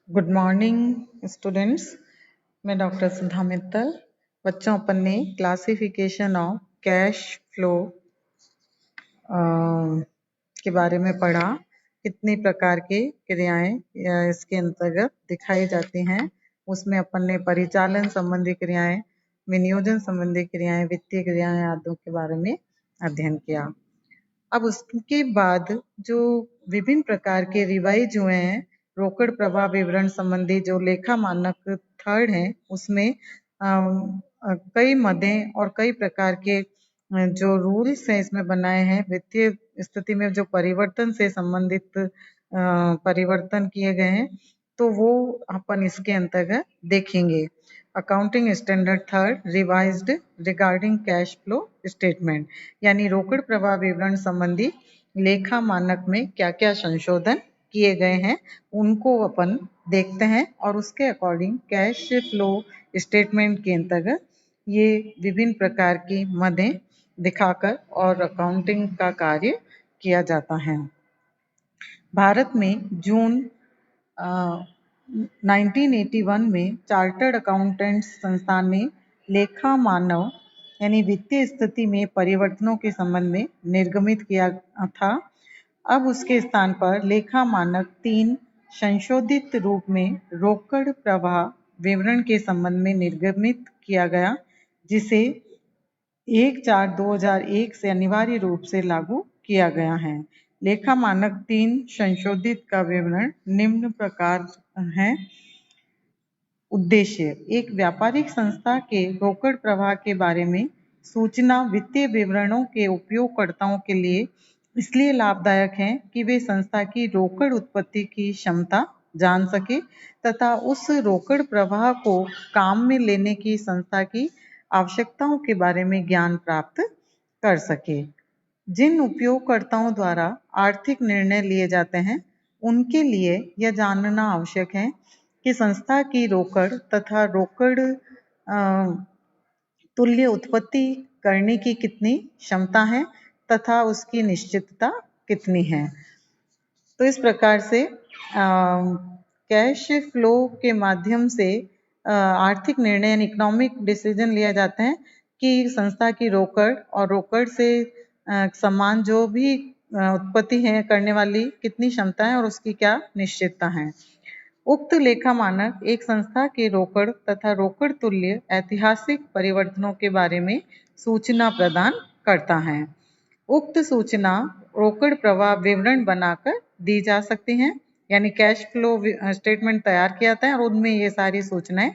Good morning students. मैं doctor सुधा मित्तल। बच्चों, अपन ने क्लासिफिकेशन ऑफ कैश फ्लो के बारे में पढ़ा। कितनी प्रकार की क्रियाएं इसके अंतर्गत दिखाई जाती हैं। उसमें अपन ने परिचालन संबंधी क्रियाएं, विनियोजन संबंधी क्रियाएं, वित्तीय क्रियाएं आदि के बारे में अध्ययन किया। अब उसके बाद जो विभिन्न प्रकार के रिवाइज हुए हैं रोकड़ प्रवाह विवरण संबंधी, जो लेखा मानक थर्ड है, उसमें कई मदे और कई प्रकार के जो रूल्स हैं इसमें बनाए हैं। वित्तीय स्थिति में जो परिवर्तन से संबंधित परिवर्तन किए गए हैं, तो वो अपन इसके अंतर्गत देखेंगे। Accounting standard third revised regarding cash flow statement, यानी रोकड़ प्रवाह विवरण संबंधी लेखा मानक में क्या क्या संशोधन किए गए हैं उनको अपन देखते हैं, और उसके अकॉर्डिंग कैश फ्लो स्टेटमेंट के अंतर्गत ये विभिन्न प्रकार की मदें दिखाकर और अकाउंटिंग का कार्य किया जाता है। भारत में जून 1981 में चार्टर्ड अकाउंटेंट्स संस्थान ने लेखा मानव यानी वित्तीय स्थिति में परिवर्तनों के संबंध में निर्गमित किया था। अब उसके स्थान पर लेखा मानक 3 संशोधित रूप में रोकड़ प्रवाह विवरण के संबंध में निर्गमित किया गया, जिसे 1/4/2001 से अनिवार्य रूप से लागू किया गया है। लेखा मानक 3 संशोधित का विवरण निम्न प्रकार है। उद्देश्य: एक व्यापारिक संस्था के रोकड़ प्रवाह के बारे में सूचना वित्तीय विवरणों के उपयोगकर्ताओं के लिए इसलिए लाभदायक है कि वे संस्था की रोकड़ उत्पत्ति की क्षमता जान सके तथा उस रोकड़ प्रवाह को काम में लेने की संस्था की आवश्यकताओं के बारे में ज्ञान प्राप्त कर सके। जिन उपयोगकर्ताओं द्वारा आर्थिक निर्णय लिए जाते हैं, उनके लिए यह जानना आवश्यक है कि संस्था की रोकड़ तथा रोकड़ तुल्य उत्पत्ति करने की कितनी क्षमता है तथा उसकी निश्चितता कितनी है। तो इस प्रकार से कैश फ्लो के माध्यम से आर्थिक निर्णय यानी इकोनॉमिक डिसीजन लिया जाते हैं कि संस्था की रोकड़ और रोकड़ से समान जो भी उत्पत्ति है करने वाली कितनी क्षमता है और उसकी क्या निश्चितता है। उक्त लेखा मानक एक संस्था के रोकड़ तथा रोकड़ तुल्य ऐतिहासिक परिवर्तनों के बारे में सूचना प्रदान करता है। उक्त सूचना रोकड़ प्रवाह विवरण बनाकर दी जा सकती हैं, यानी कैश फ्लो स्टेटमेंट तैयार किया जाता है और उनमें ये सारी सूचनाएं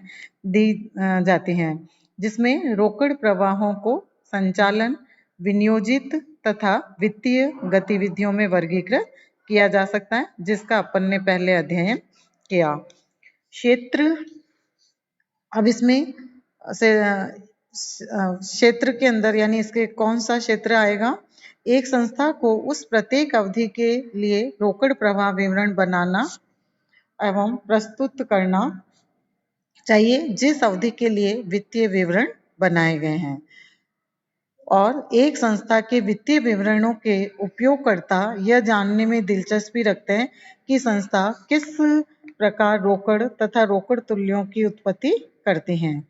दी जाती हैं, जिसमें रोकड़ प्रवाहों को संचालन, विनियोजित तथा वित्तीय गतिविधियों में वर्गीकृत किया जा सकता है, जिसका अपन ने पहले अध्ययन किया। क्षेत्र, अब इसमें से क्षेत्र के अंदर यानी इसके कौन सा क्षेत्र आएगा? एक संस्था को उस प्रत्येक अवधि के लिए रोकड़ प्रवाह विवरण बनाना एवं प्रस्तुत करना चाहिए जिस अवधि के लिए वित्तीय विवरण बनाए गए हैं। और एक संस्था के वित्तीय विवरणों के उपयोगकर्ता यह जानने में दिलचस्पी रखते हैं कि संस्था किस प्रकार रोकड़ तथा रोकड़ तुल्यों की उत्पत्ति करती हैं।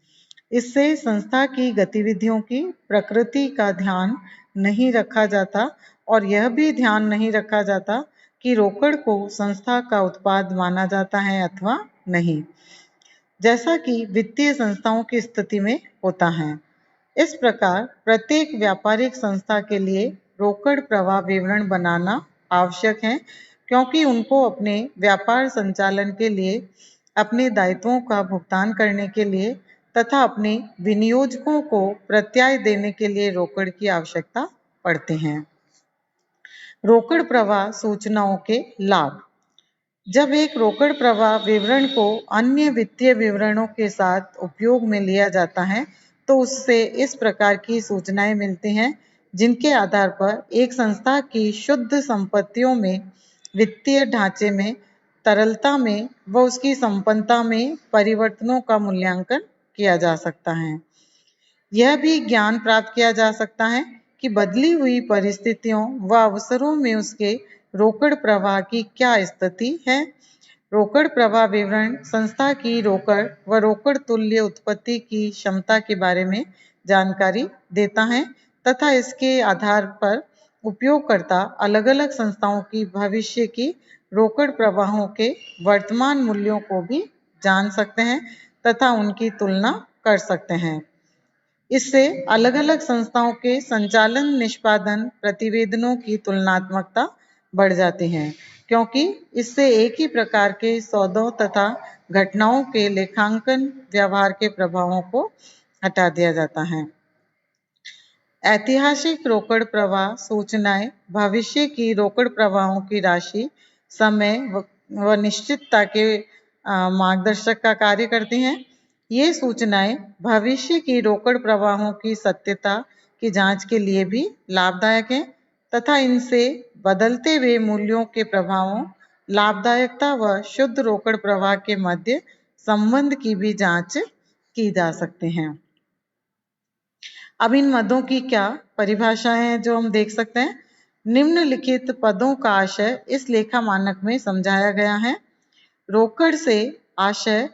इससे संस्था की गतिविधियों की प्रकृति का ध्यान नहीं रखा जाता और यह भी ध्यान नहीं रखा जाता कि रोकड़ को संस्था का उत्पाद माना जाता है अथवा नहीं, जैसा कि वित्तीय संस्थाओं की स्थिति में होता है। इस प्रकार प्रत्येक व्यापारिक संस्था के लिए रोकड़ प्रवाह विवरण बनाना आवश्यक है, क्योंकि उनको अपने व्यापार संचालन के लिए, अपने दायित्वों का भुगतान करने के लिए तथा अपने विनियोजकों को प्रत्यय देने के लिए रोकड़ की आवश्यकता पड़ती है। रोकड़ प्रवाह सूचनाओं के लाभ: जब एक रोकड़ प्रवाह विवरण को अन्य वित्तीय विवरणों के साथ उपयोग में लिया जाता है, तो उससे इस प्रकार की सूचनाएं मिलती हैं जिनके आधार पर एक संस्था की शुद्ध संपत्तियों में, वित्तीय ढांचे में, तरलता में व उसकी संपन्नता में परिवर्तनों का मूल्यांकन किया जा सकता है। यह भी ज्ञान प्राप्त किया जा सकता है कि बदली हुई परिस्थितियों व अवसरों में उसके रोकड़ प्रवाह की क्या स्थिति है रोकड़ प्रवाह विवरण संस्था की रोकड़ व रोकड़ तुल्य उत्पत्ति की क्षमता के बारे में जानकारी देता है तथा इसके आधार पर उपयोगकर्ता अलग-अलग संस्थाओं की भविष्य की रोकड़ प्रवाहों के वर्तमान मूल्यों को भी जान सकते हैं तथा उनकी तुलना कर सकते हैं। इससे अलग-अलग संस्थाओं के संचालन निष्पादन प्रतिवेदनों की तुलनात्मकता बढ़ जाती है, क्योंकि इससे एक ही प्रकार के सौदों तथा घटनाओं के लेखांकन व्यवहार के प्रभावों को हटा दिया जाता है। ऐतिहासिक रोकड़ प्रवाह सूचनाएं भविष्य की रोकड़ प्रवाहों की राशि, समय व निश्चितता के मार्गदर्शक का कार्य करती हैं। ये सूचनाएं भविष्य की रोकड़ प्रवाहों की सत्यता की जांच के लिए भी लाभदायक हैं तथा इनसे बदलते हुए मूल्यों के प्रभावों, लाभदायकता व शुद्ध रोकड़ प्रवाह के मध्य संबंध की भी जांच की जा सकती है। अब इन मदों की क्या परिभाषा है जो हम देख सकते हैं। निम्नलिखित पदों का आशय इस लेखा मानक में समझाया गया है। रोकड़ से आशय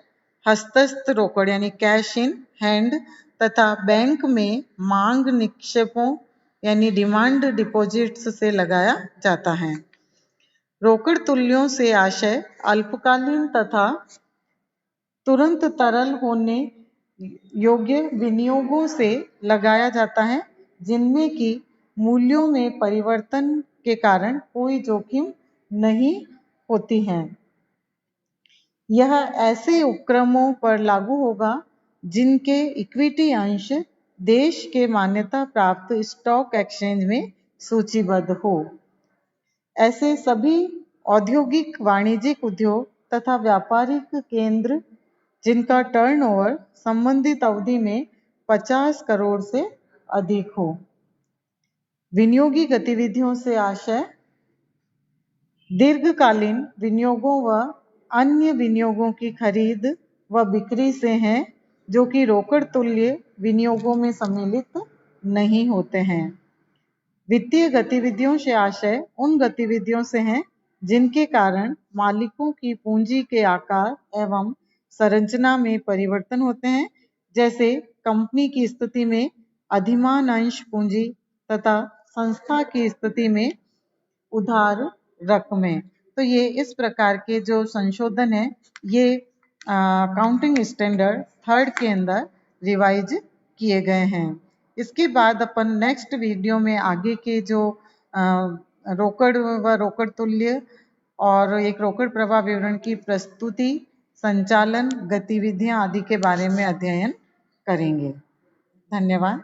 हस्तस्थ रोकड़ यानी कैश इन हैंड तथा बैंक में मांग निक्षेपों यानी डिमांड डिपॉजिट्स से लगाया जाता है। रोकड़ तुल्यों से आशय अल्पकालीन तथा तुरंत तरल होने योग्य विनियोगों से लगाया जाता है, जिनमें कि मूल्यों में परिवर्तन के कारण कोई जोखिम नहीं होती है। यह ऐसे उपक्रमों पर लागू होगा जिनके इक्विटी अंश देश के मान्यता प्राप्त स्टॉक एक्सचेंज में सूचीबद्ध हो। ऐसे सभी औद्योगिक वाणिज्यिक उद्योग तथा व्यापारिक केंद्र जिनका टर्नओवर संबंधित अवधि में 50 करोड़ से अधिक हो। विनियोगी गतिविधियों से आशय दीर्घकालीन विनियोगों व अन्य विनियोगों की खरीद व बिक्री से हैं, जो कि रोकड़ तुल्य विनियोगों में सम्मिलित नहीं होते हैं। वित्तीय गतिविधियों से आशय उन गतिविधियों से हैं जिनके कारण मालिकों की पूंजी के आकार एवं संरचना में परिवर्तन होते हैं, जैसे कंपनी की स्थिति में अधिमान अंश पूंजी तथा संस्था की स्थिति में उधार रकमें। तो ये इस प्रकार के जो संशोधन है ये अकाउंटिंग स्टैंडर्ड 3 के अंदर रिवाइज किए गए हैं। इसके बाद अपन नेक्स्ट वीडियो में आगे के जो रोकड़ व रोकड़ तुल्य और एक रोकड़ प्रवाह विवरण की प्रस्तुति, संचालन, गतिविधियां आदि के बारे में अध्ययन करेंगे। धन्यवाद।